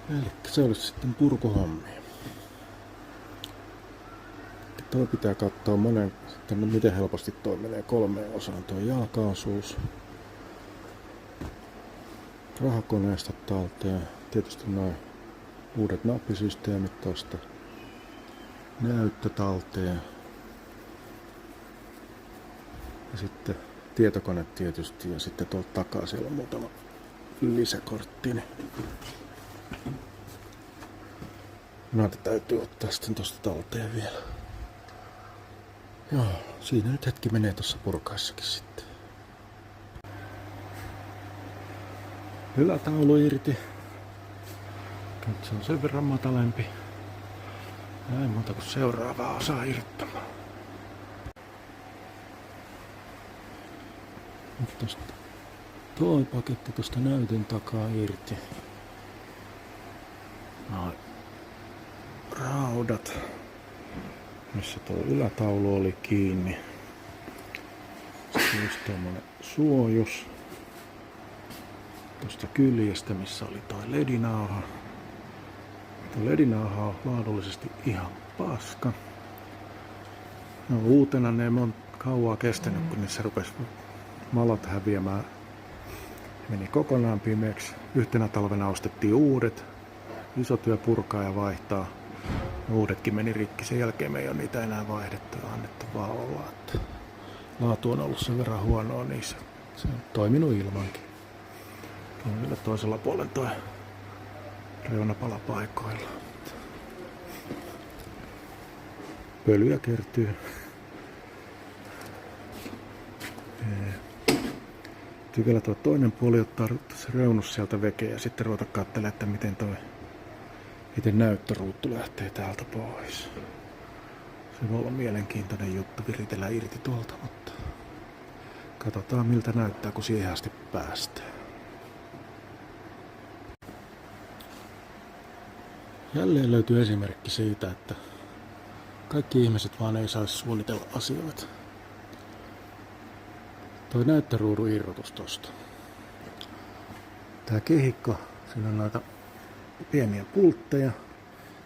Eli se olisi sitten purkuhommi. Toi pitää katsoa miten helposti toi menee 3 osaan toi jalkaosuus. Rahakoneesta talteen. Tietysti noin uudet nappisysteemit tosta. Näyttö talteen. Ja sitten tietokone tietysti ja sitten tuolta takaa siellä on muutama lisäkortti. Noita täytyy ottaa sitten tosta talteen vielä. Joo, siinä nyt hetki menee tossa purkaissakin sitten. Ylätaulu irti. Nyt se on sen verran matalempi. Ei muuta kuin seuraavaa osaa irrottamaan. Nyt tosta toi paketti tosta näytön takaa irti. Noin raudat, missä tuo ylätaulu oli kiinni. Sitten just tommonen suojus tuosta kyljestä, missä oli toi ledinauha. Tuo ledinauha on laadullisesti ihan paska. No, uutena ne ei kauaa kestänyt, kun niissä rupesi malat häviämään. Meni kokonaan pimeäksi. Yhtenä talvena ostettiin uudet. Iso työ purkaa ja vaihtaa. Uudetkin meni rikki. Sen jälkeen me ei ole niitä enää vaihdettu ja annettu vaan olla. Että laatu on ollut sen verran huonoa niissä. Se on toiminut ilmankin. Tuo on vielä toisella puolen toi reunapala paikoilla. Pölyä kertyy. Kyllä tuo toinen puoli ottaa se reunus sieltä vekeä ja sitten ruveta katselemaan, että miten näyttöruutu lähtee täältä pois. Se voi olla mielenkiintoinen juttu viritellä irti tuolta, mutta katsotaan miltä näyttää, kun siihen asti päästään. Jälleen löytyy esimerkki siitä, että kaikki ihmiset vaan ei saisi suunnitella asioita. Toi näyttöruudun irrotus tosta. Tää kehikko, siinä on noita pieniä pultteja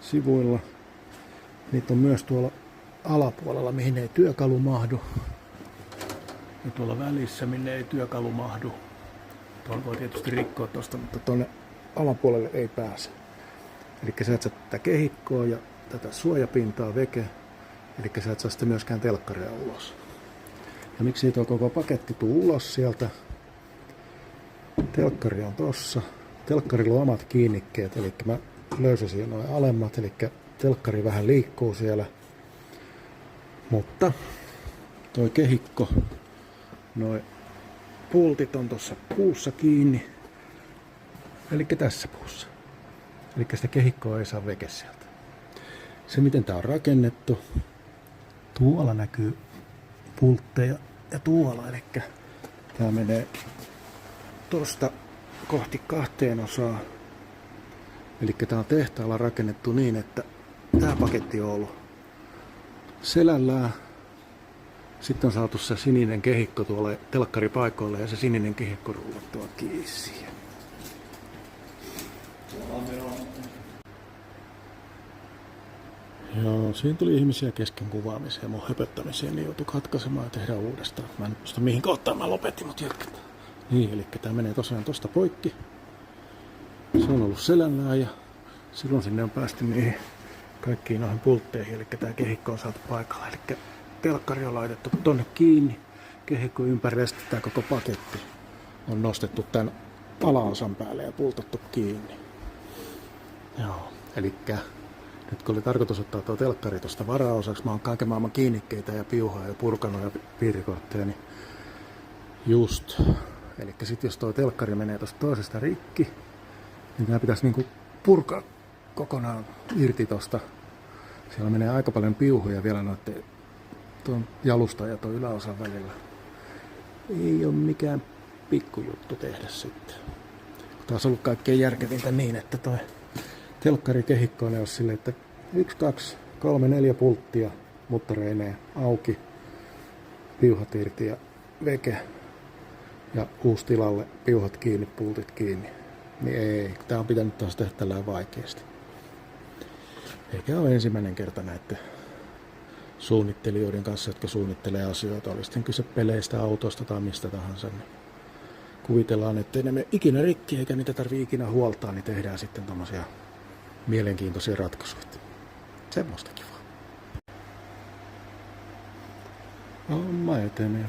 sivuilla. Niitä on myös tuolla alapuolella, mihin ei työkalu mahdu. Ja tuolla välissä, minne ei työkalu mahdu. Tuolla voi tietysti rikkoa tosta, mutta tuonne alapuolelle ei pääse. Eli sä et saa tätä kehikkoa ja tätä suojapintaa veke. Eli sä et saa sitten myöskään telkkaria ulos. Ja miksi ei tuo koko paketti tuu ulos sieltä? Telkkari on tossa. Telkkarilla on omat kiinnikkeet, eli mä löysäsin noin alemmat, eli telkkari vähän liikkuu siellä. Mutta toi kehikko, noin pultit on tossa puussa kiinni. Eli tässä puussa. Eli sitä kehikkoa ei saa veke sieltä. Se miten tää on rakennettu. Tuolla näkyy pultteja ja tuolla, eli tää menee tosta kohti 2 osaa. Eli tää on tehtaalla rakennettu niin, että tää paketti on ollut selällään. Sitten on saatu se sininen kehikko tuolle telkkaripaikoille ja se sininen kehikko rullattua kiinni siihen. Joo, siinä tuli ihmisiä kesken kuvaamiseen ja mun höpöttämiseen, niin joutui katkaisemaan ja tehdä uudestaan. Mä en muista mihin kohtaan mä lopetin, mutta jatketaan. Niin, eli tää menee tosiaan tosta poikki. Se on ollut selällään ja silloin sinne on päästy niihin kaikkiin noihin pultteihin, eli tää kehikko on saatu paikalla. Eli telkkari on laitettu tonne kiinni, kehikko ympärille, tää koko paketti on nostettu tän alaosan päälle ja pultattu kiinni. Joo, elikkä nyt kun oli tarkoitus ottaa tuo telkkari tuosta varaosaksi, mä oon kaiken maailman kiinnikkeitä ja piuhaa ja purkanut ja piirikortteja, niin just. Eli sit jos tuo telkkari menee tuosta toisesta rikki, niin tää pitäisi niinku purkaa kokonaan irti tosta. Siellä menee aika paljon piuhoja vielä noitten tuon jalusta ja tuon yläosan välillä. Ei oo mikään pikkujuttu tehdä sitten. Taas ollut kaikkein järkevintä niin, että toi telkkarikehikkoon olisi silleen, että 1, 2, 3, 4 pulttia muttareineen auki, piuhat irti ja veke ja uusi tilalle, piuhat kiinni, pultit kiinni. Niin ei, tää on pitänyt taas tehdä tällä vaikeasti. Eikä ole ensimmäinen kerta näiden suunnittelijoiden kanssa, jotka suunnittelee asioita. Oli sitten kyse peleistä, autosta tai mistä tahansa. Niin kuvitellaan, ettei ne mene ikinä rikki eikä niitä tarvii ikinä huoltaa, niin tehdään sitten tommosia mielenkiintoisia ratkaisuja. Semmoista kivaa. Homma etenee.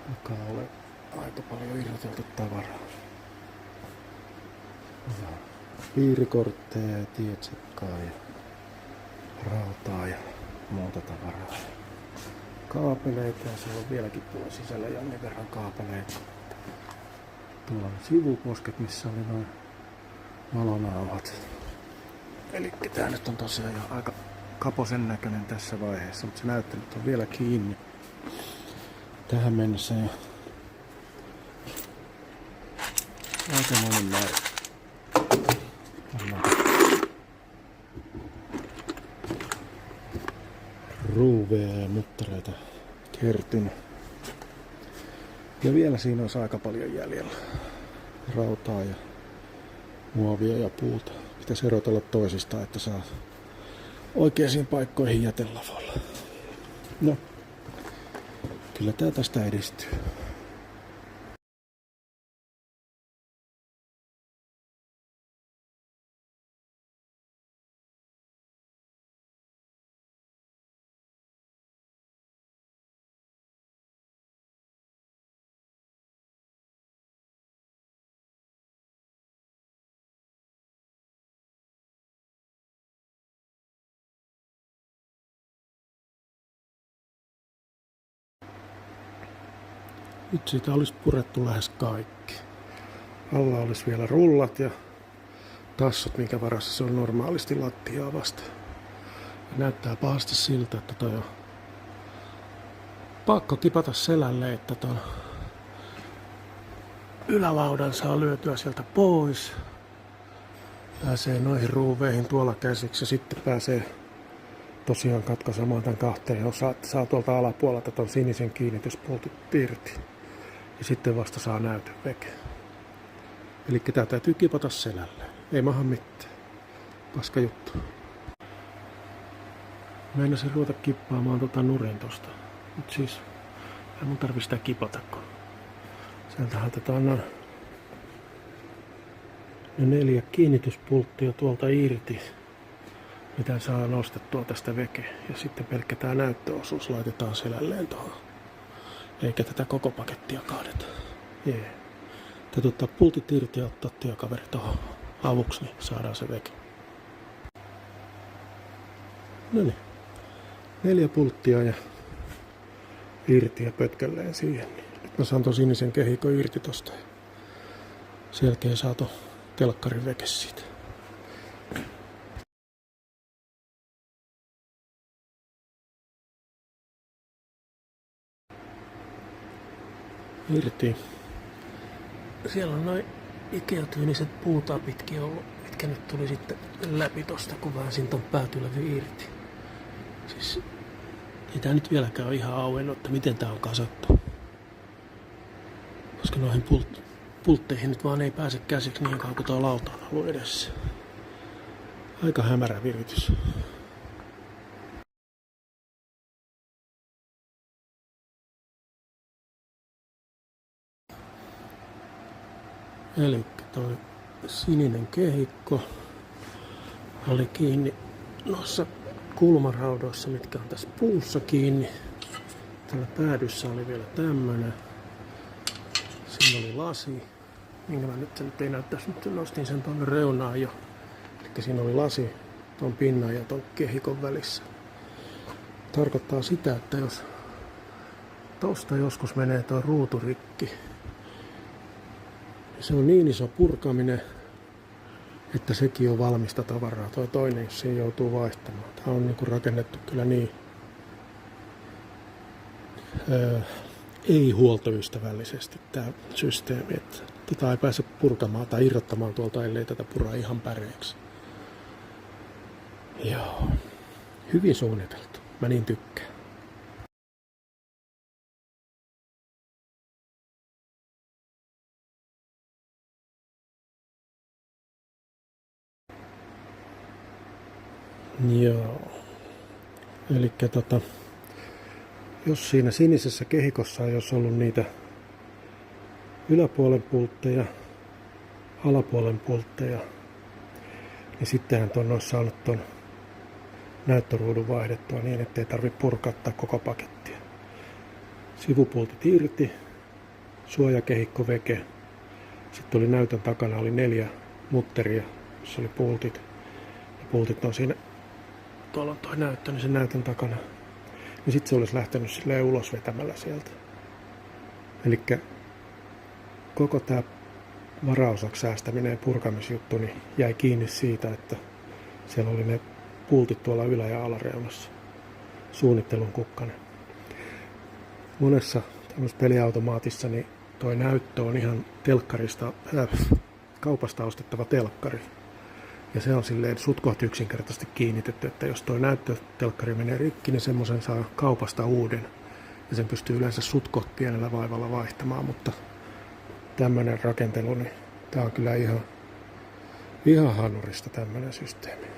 Alkaa olla aika paljon irroteltu tavaraa. Piirikortteja ja tietsekkaa ja rautaa ja muuta tavaraa. Kaapeleita ja siellä on vieläkin tuolla sisällä jonkin verran kaapeleita. Tuolla on sivuposket, missä oli noin valonauhat. Eli tää nyt on tosiaan jo aika kaposen näköinen tässä vaiheessa, mutta se näyttelyt on vielä kiinni. Tähän mennessä jo aikamoinen määrä. Ruuveja ja muttareita kertynyt. Ja vielä siinä olisi aika paljon jäljellä. Rautaa ja muovia ja puuta. Pitäisi erotella toisistaan, että saa oikeisiin paikkoihin jätelavoilla. No, kyllä tää tästä edistyy. Nyt siitä olisi purettu lähes kaikki. Alla olisi vielä rullat ja tassut, minkä varassa se on normaalisti lattiaa vasta. Ja näyttää pahasti siltä, että toi on pakko kipata selälle, että ton ylälaudan saa lyötyä sieltä pois. Pääsee noihin ruuveihin tuolla käsiksi ja sitten pääsee tosiaan katkaisemaan tämän kahteen osaan, että saa tuolta alapuolelta ton sinisen kiinnityspultit irti. Ja sitten vasta saa näytön veke. Eli tää täytyy kipata selälle. Ei maha mitään. Paska juttu. Meinasin ruveta kippaamaan nurin tosta. Mut siis ei mun tarvi sitä kipata, kun sieltä otetaan ne 4 kiinnityspulttia tuolta irti, mitä saa nostettua tästä veke. Ja sitten pelkkä tää näyttöosuus laitetaan selälleen tuohon. Eikä tätä koko pakettia kaadeta. Jee. Täytyy ottaa pultit irti ja ottaa työkaveri tuohon avuksi, niin saadaan se veke. Noniin. 4 pulttia ja irti ja pötkälleen siihen. Nyt mä saan ton sinisen kehikon irti tosta. Selkeä saa ton telkkarin veke siitä. Irti. Siellä on noin Ikea-tyyliset puutapitkin ollut, mitkä nyt tuli sitten läpi tosta, kun väänsin ton päätylevy irti. Siis ei tää nyt vieläkään ole ihan auennut, että miten tää on kasattu. Koska noihin pultteihin nyt vaan ei pääse käsiksi niin kauan kuin tää lauta on ollut edessä. Aika hämärä viritys. Eli toi sininen kehikko oli kiinni noissa kulmaraudoissa, mitkä on tässä puussa kiinni. Tällä päädyssä oli vielä tämmönen. Siinä oli lasi, minkä mä nyt ei näyttäisi, nyt nostin sen tuonne reunaan jo. Eli siinä oli lasi ton pinnan ja ton kehikon välissä. Tarkoittaa sitä, että jos tosta joskus menee tuo ruutu rikki, se on niin iso purkaminen, että sekin on valmista tavaraa. Tuo toinen, jos siinä joutuu vaihtamaan. Tämä on niinku rakennettu kyllä niin ei huoltoystävällisesti tämä systeemi, että tätä ei pääse purkamaan tai irrottamaan tuolta, ellei tätä pura ihan päreeksi. Joo, hyvin suunniteltu. Mä niin tykkään. Joo. Elikkä jos siinä sinisessä kehikossa ei olisi ollut niitä yläpuolen pultteja, alapuolen pultteja, niin sittenhän tuon olisi saanut tuon näyttöruudun vaihdettua niin, ettei tarvitse purkattaa koko pakettia. Sivupultit irti, suojakehikko veke. Sitten oli näytön takana oli 4 mutteria, jossa oli pultit. Ja pultit on siinä, tuolla on toi näyttö, niin sen näytön takana. Niin sitten se olisi lähtenyt silleen ulos vetämällä sieltä. Elikkä koko tää varaosaksi säästäminen ja purkamisjuttu niin jäi kiinni siitä, että siellä oli ne pultit tuolla ylä- ja alareunassa. Suunnittelun kukkanen. Monessa tämmöisessä peliautomaatissa niin toi näyttö on ihan kaupasta ostettava telkkari. Ja se on silleen suht yksinkertaisesti kiinnitetty, että jos toi näyttötelkkari menee rikki, niin semmoisen saa kaupasta uuden. Ja sen pystyy yleensä suht pienellä vaivalla vaihtamaan, mutta tämmönen rakentelu, niin tää on kyllä ihan hanurista tämmönen systeemi.